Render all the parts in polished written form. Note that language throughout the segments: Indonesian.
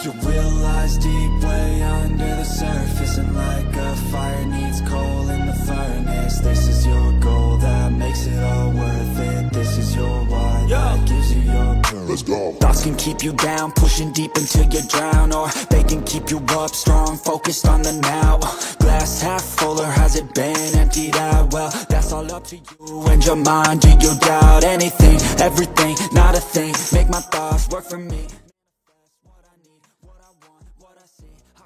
You realize deep way under the surface, and like a fire needs coal in the furnace. This is your goal that makes it all worth it. This is your why that gives you your purpose. Let's go. Thoughts can keep you down, pushing deep until you drown, or they can keep you up strong, focused on the now. Glass half full, or has it been emptied out? Well, that's all up to you and your mind. Do you doubt anything, everything, not a thing? Make my thoughts work for me.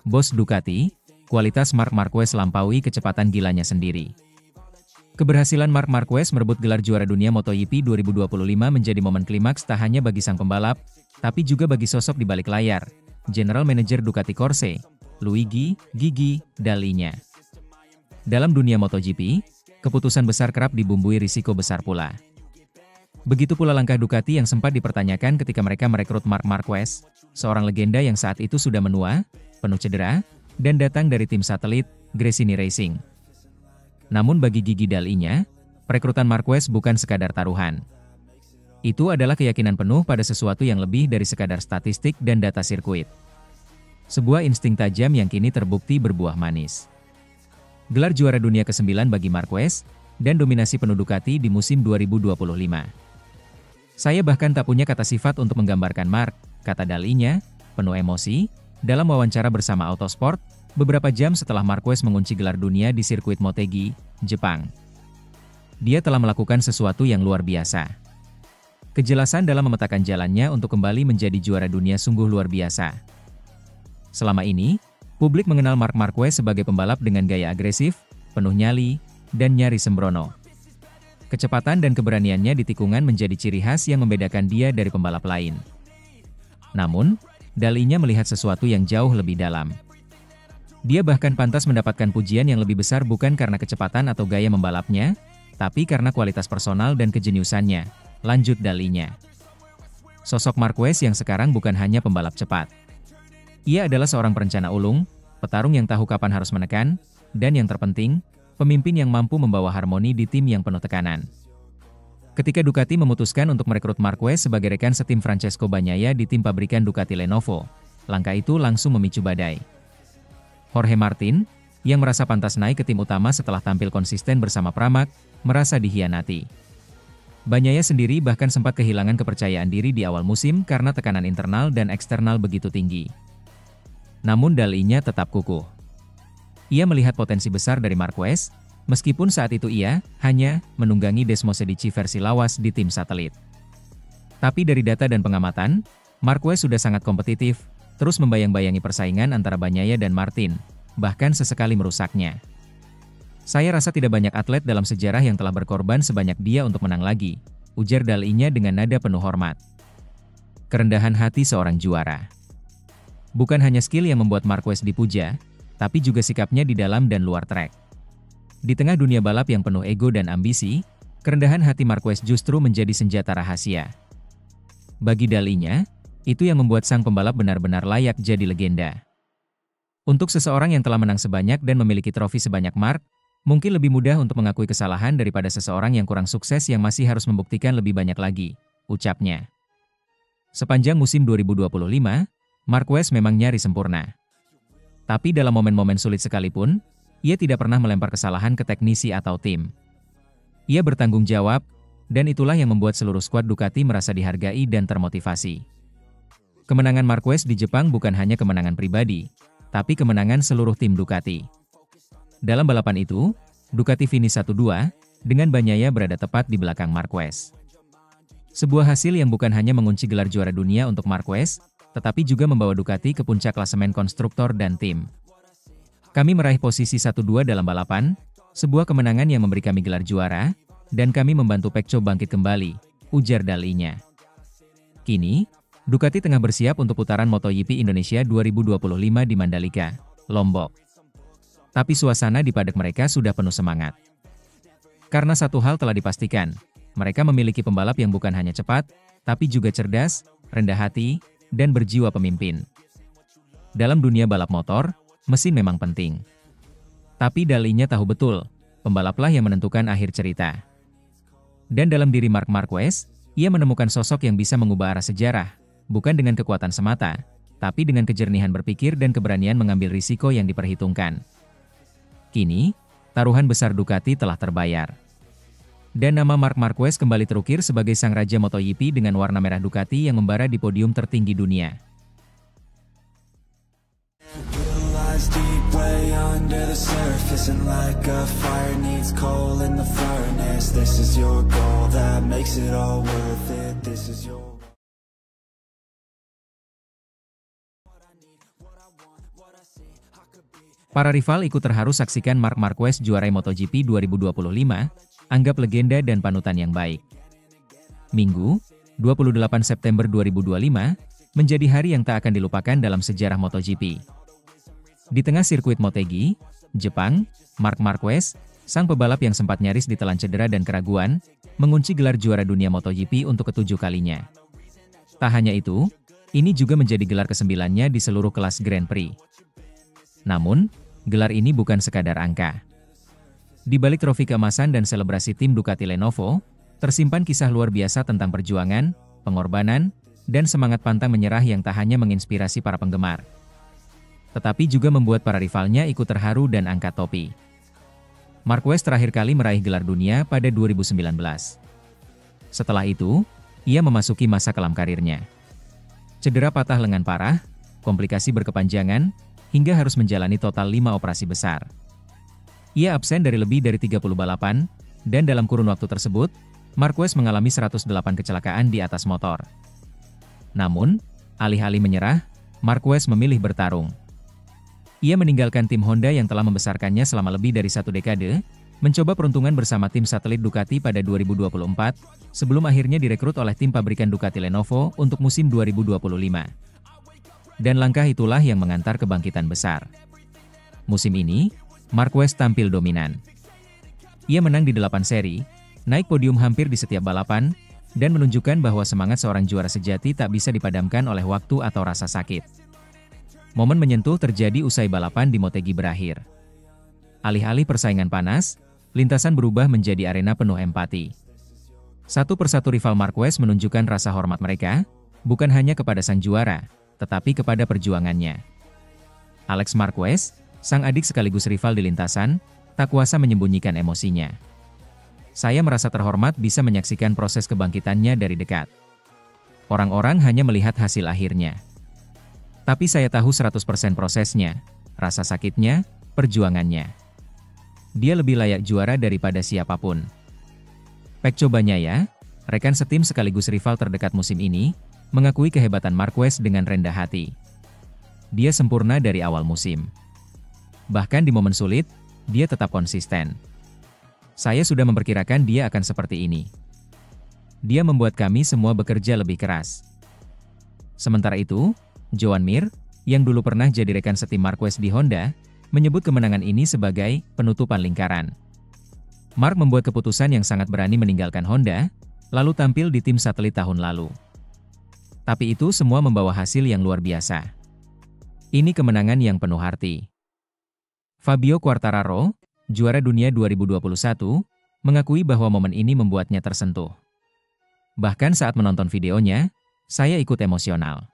Bos Ducati, kualitas Marc Marquez lampaui kecepatan gilanya sendiri. Keberhasilan Marc Marquez merebut gelar juara dunia MotoGP 2025 menjadi momen klimaks tak hanya bagi sang pembalap, tapi juga bagi sosok di balik layar, General Manager Ducati Corse, Luigi "Gigi" Dall'Igna. Dalam dunia MotoGP, keputusan besar kerap dibumbui risiko besar pula. Begitu pula langkah Ducati yang sempat dipertanyakan ketika mereka merekrut Marc Marquez, seorang legenda yang saat itu sudah menua, penuh cedera, dan datang dari tim satelit, Gresini Racing. Namun bagi Gigi Dall'Igna, perekrutan Marquez bukan sekadar taruhan. Itu adalah keyakinan penuh pada sesuatu yang lebih dari sekadar statistik dan data sirkuit. Sebuah insting tajam yang kini terbukti berbuah manis. Gelar juara dunia ke-9 bagi Marquez, dan dominasi penuh Ducati di musim 2025. Saya bahkan tak punya kata sifat untuk menggambarkan Marc, kata Dall'Igna, penuh emosi, dalam wawancara bersama Autosport, beberapa jam setelah Marquez mengunci gelar dunia di sirkuit Motegi, Jepang. Dia telah melakukan sesuatu yang luar biasa. Kejelasan dalam memetakan jalannya untuk kembali menjadi juara dunia sungguh luar biasa. Selama ini, publik mengenal Marc Marquez sebagai pembalap dengan gaya agresif, penuh nyali, dan nyaris sembrono. Kecepatan dan keberaniannya di tikungan menjadi ciri khas yang membedakan dia dari pembalap lain. Namun, Dall'Igna melihat sesuatu yang jauh lebih dalam. Dia bahkan pantas mendapatkan pujian yang lebih besar bukan karena kecepatan atau gaya membalapnya, tapi karena kualitas personal dan kejeniusannya, lanjut Dall'Igna. Sosok Marquez yang sekarang bukan hanya pembalap cepat. Ia adalah seorang perencana ulung, petarung yang tahu kapan harus menekan, dan yang terpenting, pemimpin yang mampu membawa harmoni di tim yang penuh tekanan. Ketika Ducati memutuskan untuk merekrut Marquez sebagai rekan setim Francesco Bagnaia di tim pabrikan Ducati Lenovo, langkah itu langsung memicu badai. Jorge Martin, yang merasa pantas naik ke tim utama setelah tampil konsisten bersama Pramac, merasa dikhianati. Bagnaia sendiri bahkan sempat kehilangan kepercayaan diri di awal musim karena tekanan internal dan eksternal begitu tinggi. Namun Dall'Igna tetap kukuh. Ia melihat potensi besar dari Marquez, meskipun saat itu ia hanya menunggangi Desmosedici versi lawas di tim satelit. Tapi dari data dan pengamatan, Marquez sudah sangat kompetitif, terus membayang-bayangi persaingan antara Bagnaia dan Martin, bahkan sesekali merusaknya. Saya rasa tidak banyak atlet dalam sejarah yang telah berkorban sebanyak dia untuk menang lagi, ujar Dall'Igna dengan nada penuh hormat. Kerendahan hati seorang juara. Bukan hanya skill yang membuat Marquez dipuja, tapi juga sikapnya di dalam dan luar trek. Di tengah dunia balap yang penuh ego dan ambisi, kerendahan hati Marquez justru menjadi senjata rahasia. Bagi Dall'Igna, itu yang membuat sang pembalap benar-benar layak jadi legenda. Untuk seseorang yang telah menang sebanyak dan memiliki trofi sebanyak Marc, mungkin lebih mudah untuk mengakui kesalahan daripada seseorang yang kurang sukses yang masih harus membuktikan lebih banyak lagi, ucapnya. Sepanjang musim 2025, Marquez memang nyaris sempurna. Tapi dalam momen-momen sulit sekalipun, ia tidak pernah melempar kesalahan ke teknisi atau tim. Ia bertanggung jawab, dan itulah yang membuat seluruh skuad Ducati merasa dihargai dan termotivasi. Kemenangan Marquez di Jepang bukan hanya kemenangan pribadi, tapi kemenangan seluruh tim Ducati. Dalam balapan itu, Ducati finish 1-2, dengan Bagnaia berada tepat di belakang Marquez. Sebuah hasil yang bukan hanya mengunci gelar juara dunia untuk Marquez, tetapi juga membawa Ducati ke puncak klasemen konstruktor dan tim. Kami meraih posisi 1-2 dalam balapan, sebuah kemenangan yang memberi kami gelar juara, dan kami membantu Pecco bangkit kembali, ujar Dall'Igna. Kini, Ducati tengah bersiap untuk putaran MotoGP Indonesia 2025 di Mandalika, Lombok. Tapi suasana di paddock mereka sudah penuh semangat. Karena satu hal telah dipastikan, mereka memiliki pembalap yang bukan hanya cepat, tapi juga cerdas, rendah hati, dan berjiwa pemimpin. Dalam dunia balap motor, mesin memang penting. Tapi Dall'Igna tahu betul, pembalaplah yang menentukan akhir cerita. Dan dalam diri Marc Marquez, ia menemukan sosok yang bisa mengubah arah sejarah, bukan dengan kekuatan semata, tapi dengan kejernihan berpikir dan keberanian mengambil risiko yang diperhitungkan. Kini, taruhan besar Ducati telah terbayar. Dan nama Marc Marquez kembali terukir sebagai sang raja MotoGP dengan warna merah Ducati yang membara di podium tertinggi dunia. Deep way under the surface, and like a fire needs coal in the furnace. This is your goal that makes it all worth it. This is your Para rival ikut terharu saksikan Marc Marquez juarai MotoGP 2025, anggap legenda dan panutan yang baik. Minggu, 28 September 2025, menjadi hari yang tak akan dilupakan dalam sejarah MotoGP. Di tengah sirkuit Motegi, Jepang, Marc Marquez, sang pebalap yang sempat nyaris ditelan cedera dan keraguan, mengunci gelar juara dunia MotoGP untuk ke-7 kalinya. Tak hanya itu, ini juga menjadi gelar ke-9-nya di seluruh kelas Grand Prix. Namun, gelar ini bukan sekadar angka. Di balik trofi keemasan dan selebrasi tim Ducati Lenovo, tersimpan kisah luar biasa tentang perjuangan, pengorbanan, dan semangat pantang menyerah yang tak hanya menginspirasi para penggemar, tetapi juga membuat para rivalnya ikut terharu dan angkat topi. Marquez terakhir kali meraih gelar dunia pada 2019. Setelah itu, ia memasuki masa kelam karirnya. Cedera patah lengan parah, komplikasi berkepanjangan, hingga harus menjalani total 5 operasi besar. Ia absen dari lebih dari 30 balapan, dan dalam kurun waktu tersebut, Marquez mengalami 108 kecelakaan di atas motor. Namun, alih-alih menyerah, Marquez memilih bertarung. Ia meninggalkan tim Honda yang telah membesarkannya selama lebih dari 1 dekade, mencoba peruntungan bersama tim satelit Ducati pada 2024, sebelum akhirnya direkrut oleh tim pabrikan Ducati Lenovo untuk musim 2025. Dan langkah itulah yang mengantar kebangkitan besar. Musim ini, Marquez tampil dominan. Ia menang di 8 seri, naik podium hampir di setiap balapan, dan menunjukkan bahwa semangat seorang juara sejati tak bisa dipadamkan oleh waktu atau rasa sakit. Momen menyentuh terjadi usai balapan di Motegi berakhir. Alih-alih persaingan panas, lintasan berubah menjadi arena penuh empati. Satu persatu rival Marquez menunjukkan rasa hormat mereka, bukan hanya kepada sang juara, tetapi kepada perjuangannya. Alex Marquez, sang adik sekaligus rival di lintasan, tak kuasa menyembunyikan emosinya. Saya merasa terhormat bisa menyaksikan proses kebangkitannya dari dekat. Orang-orang hanya melihat hasil akhirnya. Tapi saya tahu 100% prosesnya, rasa sakitnya, perjuangannya. Dia lebih layak juara daripada siapapun. Pecco Bagnaia, rekan setim sekaligus rival terdekat musim ini, mengakui kehebatan Marquez dengan rendah hati. Dia sempurna dari awal musim. Bahkan di momen sulit, dia tetap konsisten. Saya sudah memperkirakan dia akan seperti ini. Dia membuat kami semua bekerja lebih keras. Sementara itu, Joan Mir, yang dulu pernah jadi rekan setim Marquez di Honda, menyebut kemenangan ini sebagai penutupan lingkaran. Marc membuat keputusan yang sangat berani meninggalkan Honda, lalu tampil di tim satelit tahun lalu. Tapi itu semua membawa hasil yang luar biasa. Ini kemenangan yang penuh arti. Fabio Quartararo, juara dunia 2021, mengakui bahwa momen ini membuatnya tersentuh. Bahkan saat menonton videonya, saya ikut emosional.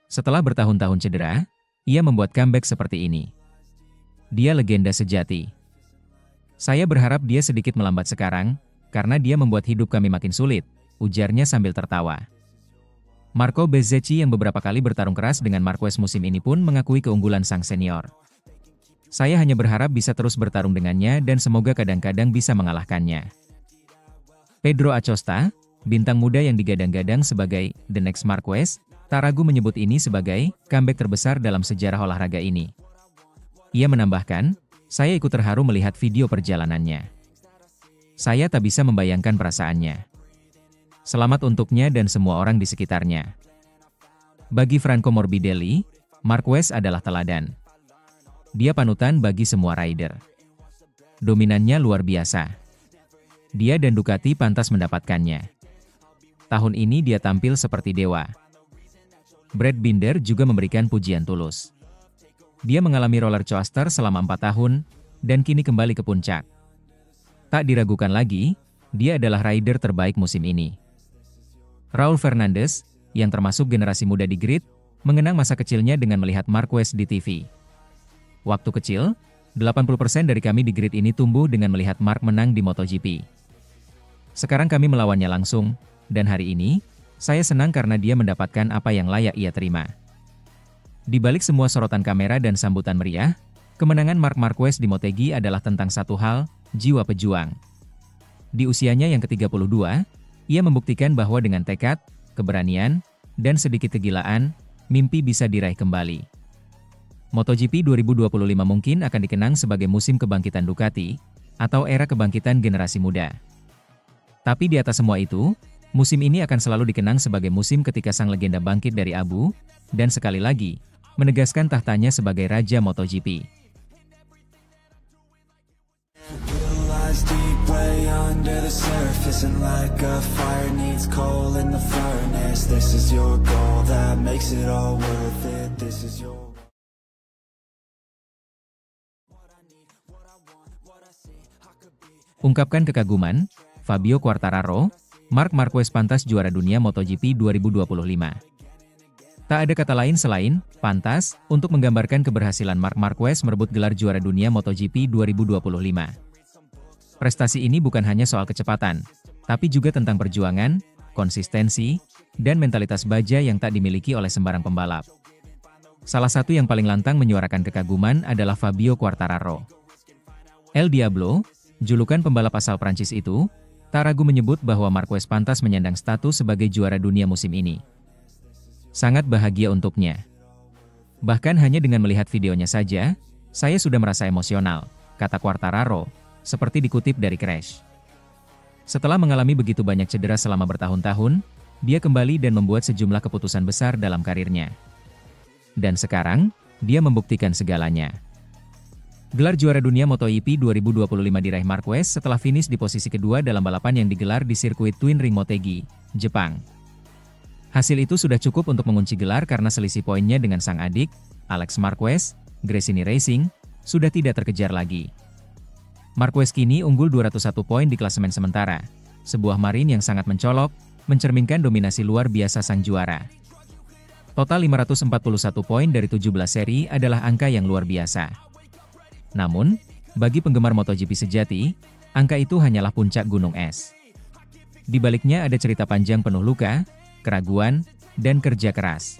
Setelah bertahun-tahun cedera, ia membuat comeback seperti ini. Dia legenda sejati. Saya berharap dia sedikit melambat sekarang, karena dia membuat hidup kami makin sulit, ujarnya sambil tertawa. Marco Bezzecchi yang beberapa kali bertarung keras dengan Marquez musim ini pun mengakui keunggulan sang senior. Saya hanya berharap bisa terus bertarung dengannya dan semoga kadang-kadang bisa mengalahkannya. Pedro Acosta, bintang muda yang digadang-gadang sebagai The Next Marquez, tak ragu menyebut ini sebagai comeback terbesar dalam sejarah olahraga ini. Ia menambahkan, saya ikut terharu melihat video perjalanannya. Saya tak bisa membayangkan perasaannya. Selamat untuknya dan semua orang di sekitarnya. Bagi Franco Morbidelli, Marquez adalah teladan. Dia panutan bagi semua rider. Dominannya luar biasa. Dia dan Ducati pantas mendapatkannya. Tahun ini dia tampil seperti dewa. Brad Binder juga memberikan pujian tulus. Dia mengalami roller coaster selama 4 tahun, dan kini kembali ke puncak. Tak diragukan lagi, dia adalah rider terbaik musim ini. Raul Fernandez, yang termasuk generasi muda di grid, mengenang masa kecilnya dengan melihat Marquez di TV. Waktu kecil, 80% dari kami di grid ini tumbuh dengan melihat Mark menang di MotoGP. Sekarang kami melawannya langsung, dan hari ini, saya senang karena dia mendapatkan apa yang layak ia terima. Di balik semua sorotan kamera dan sambutan meriah, kemenangan Marc Marquez di Motegi adalah tentang satu hal, jiwa pejuang. Di usianya yang ke-32, ia membuktikan bahwa dengan tekad, keberanian, dan sedikit kegilaan, mimpi bisa diraih kembali. MotoGP 2025 mungkin akan dikenang sebagai musim kebangkitan Ducati, atau era kebangkitan generasi muda. Tapi di atas semua itu, musim ini akan selalu dikenang sebagai musim ketika sang legenda bangkit dari abu, dan sekali lagi, menegaskan tahtanya sebagai Raja MotoGP. Deep way under the surface, and like a fire needs coal in the furnace. This is your goal that makes it all worth it. This is your Ungkapkan kekaguman, Fabio Quartararo, Marc Marquez pantas juara dunia MotoGP 2025. Tak ada kata lain selain pantas untuk menggambarkan keberhasilan Marc Marquez merebut gelar juara dunia MotoGP 2025. Prestasi ini bukan hanya soal kecepatan, tapi juga tentang perjuangan, konsistensi, dan mentalitas baja yang tak dimiliki oleh sembarang pembalap. Salah satu yang paling lantang menyuarakan kekaguman adalah Fabio Quartararo. El Diablo, julukan pembalap asal Prancis itu, tak ragu menyebut bahwa Marquez pantas menyandang status sebagai juara dunia musim ini. Sangat bahagia untuknya. Bahkan hanya dengan melihat videonya saja, saya sudah merasa emosional, kata Quartararo, seperti dikutip dari Crash. Setelah mengalami begitu banyak cedera selama bertahun-tahun, dia kembali dan membuat sejumlah keputusan besar dalam karirnya. Dan sekarang, dia membuktikan segalanya. Gelar juara dunia MotoGP 2025 diraih Marquez setelah finish di posisi kedua dalam balapan yang digelar di sirkuit Twin Ring Motegi, Jepang. Hasil itu sudah cukup untuk mengunci gelar karena selisih poinnya dengan sang adik, Alex Marquez, Gresini Racing, sudah tidak terkejar lagi. Marquez kini unggul 201 poin di klasemen sementara, sebuah marine yang sangat mencolok, mencerminkan dominasi luar biasa sang juara. Total 541 poin dari 17 seri adalah angka yang luar biasa. Namun, bagi penggemar MotoGP sejati, angka itu hanyalah puncak gunung es. Di baliknya ada cerita panjang penuh luka, keraguan, dan kerja keras.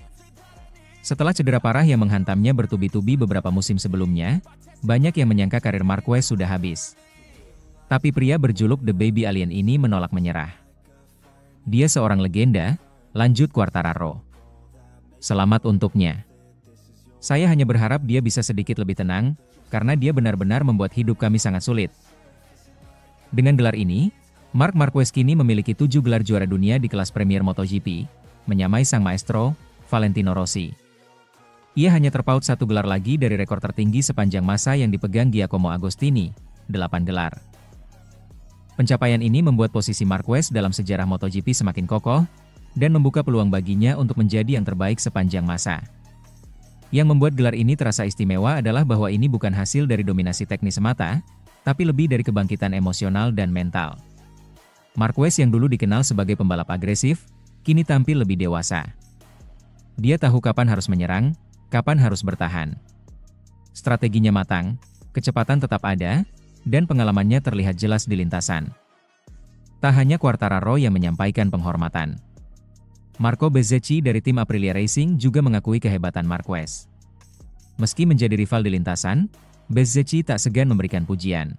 Setelah cedera parah yang menghantamnya bertubi-tubi beberapa musim sebelumnya, banyak yang menyangka karir Marquez sudah habis. Tapi pria berjuluk The Baby Alien ini menolak menyerah. Dia seorang legenda, lanjut Quartararo. Selamat untuknya. Saya hanya berharap dia bisa sedikit lebih tenang, karena dia benar-benar membuat hidup kami sangat sulit. Dengan gelar ini, Marc Marquez kini memiliki 7 gelar juara dunia di kelas Premier MotoGP, menyamai sang maestro, Valentino Rossi. Ia hanya terpaut 1 gelar lagi dari rekor tertinggi sepanjang masa yang dipegang Giacomo Agostini, 8 gelar. Pencapaian ini membuat posisi Marquez dalam sejarah MotoGP semakin kokoh, dan membuka peluang baginya untuk menjadi yang terbaik sepanjang masa. Yang membuat gelar ini terasa istimewa adalah bahwa ini bukan hasil dari dominasi teknis semata, tapi lebih dari kebangkitan emosional dan mental. Marquez yang dulu dikenal sebagai pembalap agresif, kini tampil lebih dewasa. Dia tahu kapan harus menyerang, kapan harus bertahan. Strateginya matang, kecepatan tetap ada, dan pengalamannya terlihat jelas di lintasan. Tak hanya Quartararo yang menyampaikan penghormatan. Marco Bezzecchi dari tim Aprilia Racing juga mengakui kehebatan Marquez. Meski menjadi rival di lintasan, Bezzecchi tak segan memberikan pujian.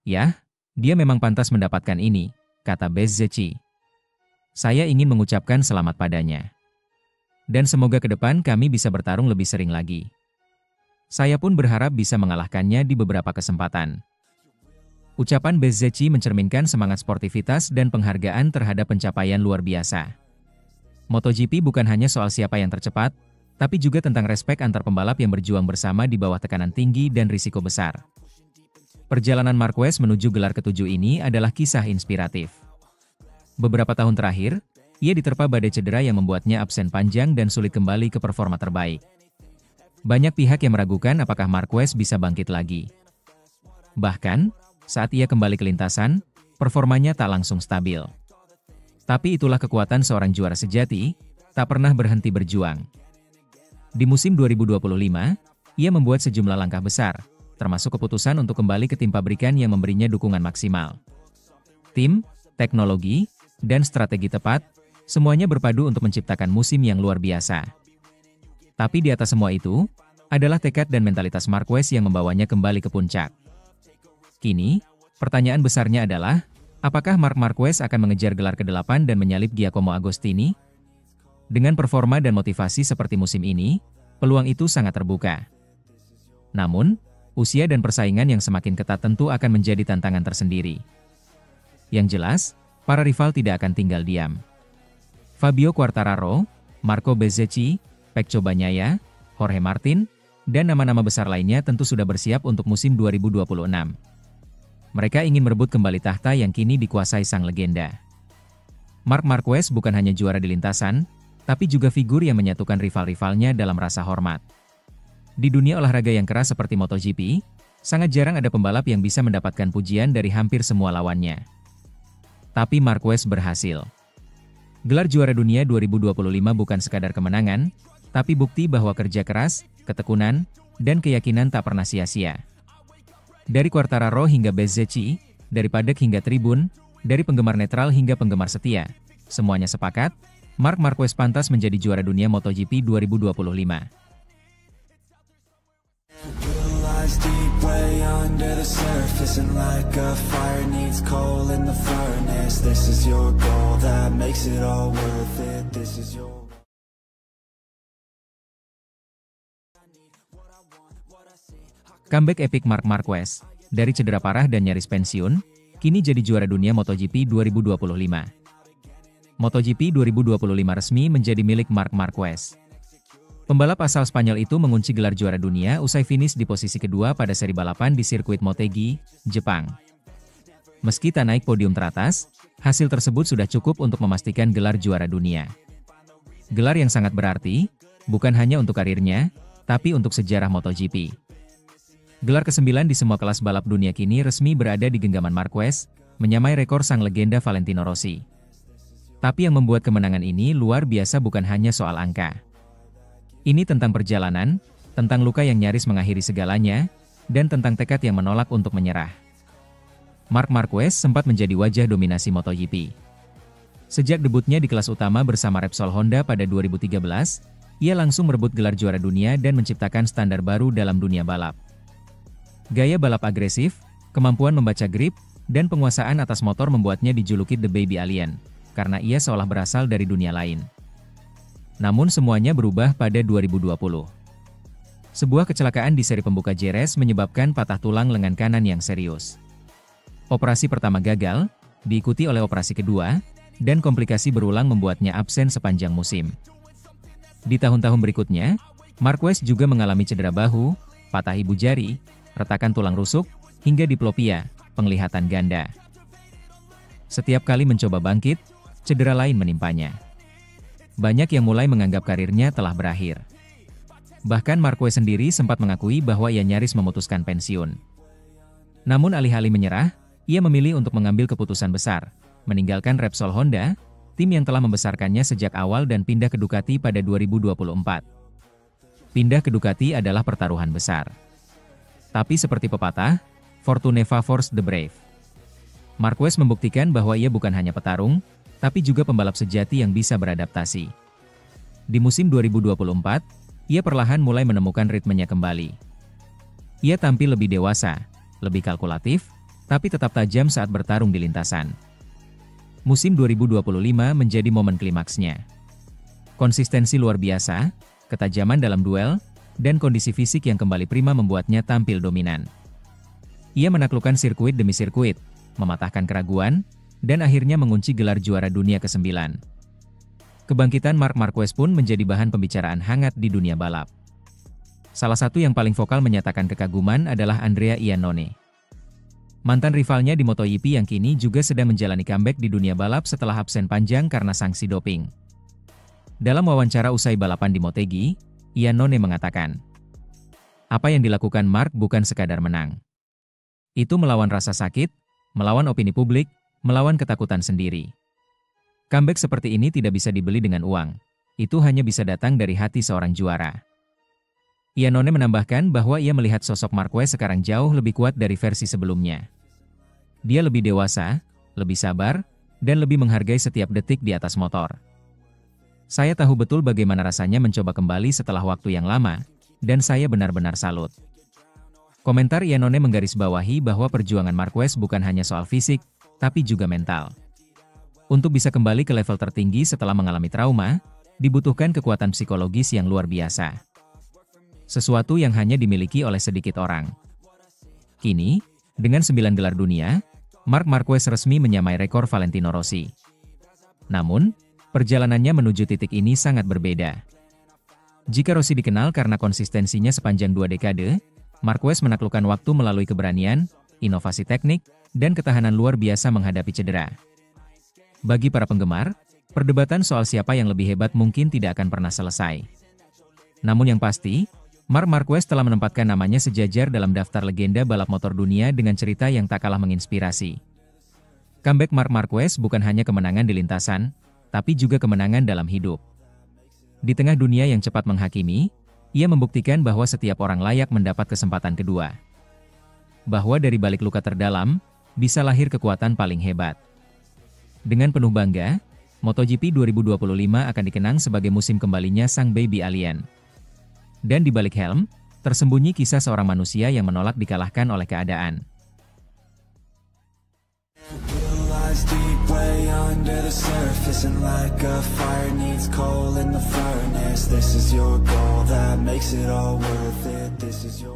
"Yah, dia memang pantas mendapatkan ini," kata Bezzecchi. "Saya ingin mengucapkan selamat padanya. Dan semoga ke depan kami bisa bertarung lebih sering lagi. Saya pun berharap bisa mengalahkannya di beberapa kesempatan." Ucapan Bezzecchi mencerminkan semangat sportivitas dan penghargaan terhadap pencapaian luar biasa. MotoGP bukan hanya soal siapa yang tercepat, tapi juga tentang respek antar pembalap yang berjuang bersama di bawah tekanan tinggi dan risiko besar. Perjalanan Marquez menuju gelar ke-7 ini adalah kisah inspiratif. Beberapa tahun terakhir, ia diterpa badai cedera yang membuatnya absen panjang dan sulit kembali ke performa terbaik. Banyak pihak yang meragukan apakah Marquez bisa bangkit lagi. Bahkan, saat ia kembali ke lintasan, performanya tak langsung stabil. Tapi itulah kekuatan seorang juara sejati, tak pernah berhenti berjuang. Di musim 2025, ia membuat sejumlah langkah besar, termasuk keputusan untuk kembali ke tim pabrikan yang memberinya dukungan maksimal. Tim, teknologi, dan strategi tepat, semuanya berpadu untuk menciptakan musim yang luar biasa. Tapi di atas semua itu, adalah tekad dan mentalitas Marquez yang membawanya kembali ke puncak. Kini, pertanyaan besarnya adalah, apakah Marc Marquez akan mengejar gelar ke-8 dan menyalip Giacomo Agostini? Dengan performa dan motivasi seperti musim ini, peluang itu sangat terbuka. Namun, usia dan persaingan yang semakin ketat tentu akan menjadi tantangan tersendiri. Yang jelas, para rival tidak akan tinggal diam. Fabio Quartararo, Marco Bezzecchi, Pecco Bagnaia, Jorge Martin, dan nama-nama besar lainnya tentu sudah bersiap untuk musim 2026. Mereka ingin merebut kembali tahta yang kini dikuasai sang legenda. Marc Marquez bukan hanya juara di lintasan, tapi juga figur yang menyatukan rival-rivalnya dalam rasa hormat. Di dunia olahraga yang keras seperti MotoGP, sangat jarang ada pembalap yang bisa mendapatkan pujian dari hampir semua lawannya. Tapi Marquez berhasil. Gelar juara dunia 2025 bukan sekadar kemenangan, tapi bukti bahwa kerja keras, ketekunan, dan keyakinan tak pernah sia-sia. Dari Quartararo hingga Bezzecchi, dari paddock hingga tribun, dari penggemar netral hingga penggemar setia, semuanya sepakat, Marc Marquez pantas menjadi juara dunia MotoGP 2025. Comeback epik Marc Marquez, dari cedera parah dan nyaris pensiun, kini jadi juara dunia MotoGP 2025. MotoGP 2025 resmi menjadi milik Marc Marquez. Pembalap asal Spanyol itu mengunci gelar juara dunia usai finish di posisi kedua pada seri balapan di sirkuit Motegi, Jepang. Meski tak naik podium teratas, hasil tersebut sudah cukup untuk memastikan gelar juara dunia. Gelar yang sangat berarti, bukan hanya untuk karirnya, tapi untuk sejarah MotoGP. Gelar ke-9 di semua kelas balap dunia kini resmi berada di genggaman Marquez, menyamai rekor sang legenda Valentino Rossi. Tapi yang membuat kemenangan ini luar biasa bukan hanya soal angka. Ini tentang perjalanan, tentang luka yang nyaris mengakhiri segalanya, dan tentang tekad yang menolak untuk menyerah. Marc Marquez sempat menjadi wajah dominasi MotoGP. Sejak debutnya di kelas utama bersama Repsol Honda pada 2013, ia langsung merebut gelar juara dunia dan menciptakan standar baru dalam dunia balap. Gaya balap agresif, kemampuan membaca grip, dan penguasaan atas motor membuatnya dijuluki The Baby Alien, karena ia seolah berasal dari dunia lain. Namun semuanya berubah pada 2020. Sebuah kecelakaan di seri pembuka Jerez menyebabkan patah tulang lengan kanan yang serius. Operasi pertama gagal, diikuti oleh operasi kedua, dan komplikasi berulang membuatnya absen sepanjang musim. Di tahun-tahun berikutnya, Marquez juga mengalami cedera bahu, patah ibu jari, retakan tulang rusuk, hingga diplopia, penglihatan ganda. Setiap kali mencoba bangkit, cedera lain menimpanya. Banyak yang mulai menganggap karirnya telah berakhir. Bahkan Marquez sendiri sempat mengakui bahwa ia nyaris memutuskan pensiun. Namun alih-alih menyerah, ia memilih untuk mengambil keputusan besar, meninggalkan Repsol Honda, tim yang telah membesarkannya sejak awal dan pindah ke Ducati pada 2024. Pindah ke Ducati adalah pertaruhan besar. Tapi seperti pepatah, Fortune favors the brave. Marquez membuktikan bahwa ia bukan hanya petarung, tapi juga pembalap sejati yang bisa beradaptasi. Di musim 2024, ia perlahan mulai menemukan ritmenya kembali. Ia tampil lebih dewasa, lebih kalkulatif, tapi tetap tajam saat bertarung di lintasan. Musim 2025 menjadi momen klimaksnya. Konsistensi luar biasa, ketajaman dalam duel, dan kondisi fisik yang kembali prima membuatnya tampil dominan. Ia menaklukkan sirkuit demi sirkuit, mematahkan keraguan, dan akhirnya mengunci gelar juara dunia ke-9. Kebangkitan Marc Marquez pun menjadi bahan pembicaraan hangat di dunia balap. Salah satu yang paling vokal menyatakan kekaguman adalah Andrea Iannone. Mantan rivalnya di MotoGP yang kini juga sedang menjalani comeback di dunia balap setelah absen panjang karena sanksi doping. Dalam wawancara usai balapan di Motegi, Iannone mengatakan, "Apa yang dilakukan Marc bukan sekadar menang. Itu melawan rasa sakit, melawan opini publik, melawan ketakutan sendiri. Comeback seperti ini tidak bisa dibeli dengan uang. Itu hanya bisa datang dari hati seorang juara." Iannone menambahkan bahwa ia melihat sosok Marquez sekarang jauh lebih kuat dari versi sebelumnya. Dia lebih dewasa, lebih sabar, dan lebih menghargai setiap detik di atas motor. Saya tahu betul bagaimana rasanya mencoba kembali setelah waktu yang lama, dan saya benar-benar salut. Komentar Iannone menggarisbawahi bahwa perjuangan Marquez bukan hanya soal fisik, tapi juga mental. Untuk bisa kembali ke level tertinggi setelah mengalami trauma, dibutuhkan kekuatan psikologis yang luar biasa. Sesuatu yang hanya dimiliki oleh sedikit orang. Kini, dengan 9 gelar dunia, Marc Marquez resmi menyamai rekor Valentino Rossi. Namun, perjalanannya menuju titik ini sangat berbeda. Jika Rossi dikenal karena konsistensinya sepanjang 2 dekade, Marquez menaklukkan waktu melalui keberanian, inovasi teknik, dan ketahanan luar biasa menghadapi cedera. Bagi para penggemar, perdebatan soal siapa yang lebih hebat mungkin tidak akan pernah selesai. Namun yang pasti, Marc Marquez telah menempatkan namanya sejajar dalam daftar legenda balap motor dunia dengan cerita yang tak kalah menginspirasi. Comeback Marc Marquez bukan hanya kemenangan di lintasan, tapi juga kemenangan dalam hidup. Di tengah dunia yang cepat menghakimi, ia membuktikan bahwa setiap orang layak mendapat kesempatan kedua. Bahwa dari balik luka terdalam, bisa lahir kekuatan paling hebat. Dengan penuh bangga, MotoGP 2025 akan dikenang sebagai musim kembalinya sang baby alien. Dan di balik helm, tersembunyi kisah seorang manusia yang menolak dikalahkan oleh keadaan. Deep way under the surface, and like a fire needs coal in the furnace. This is your goal that makes it all worth it. This is your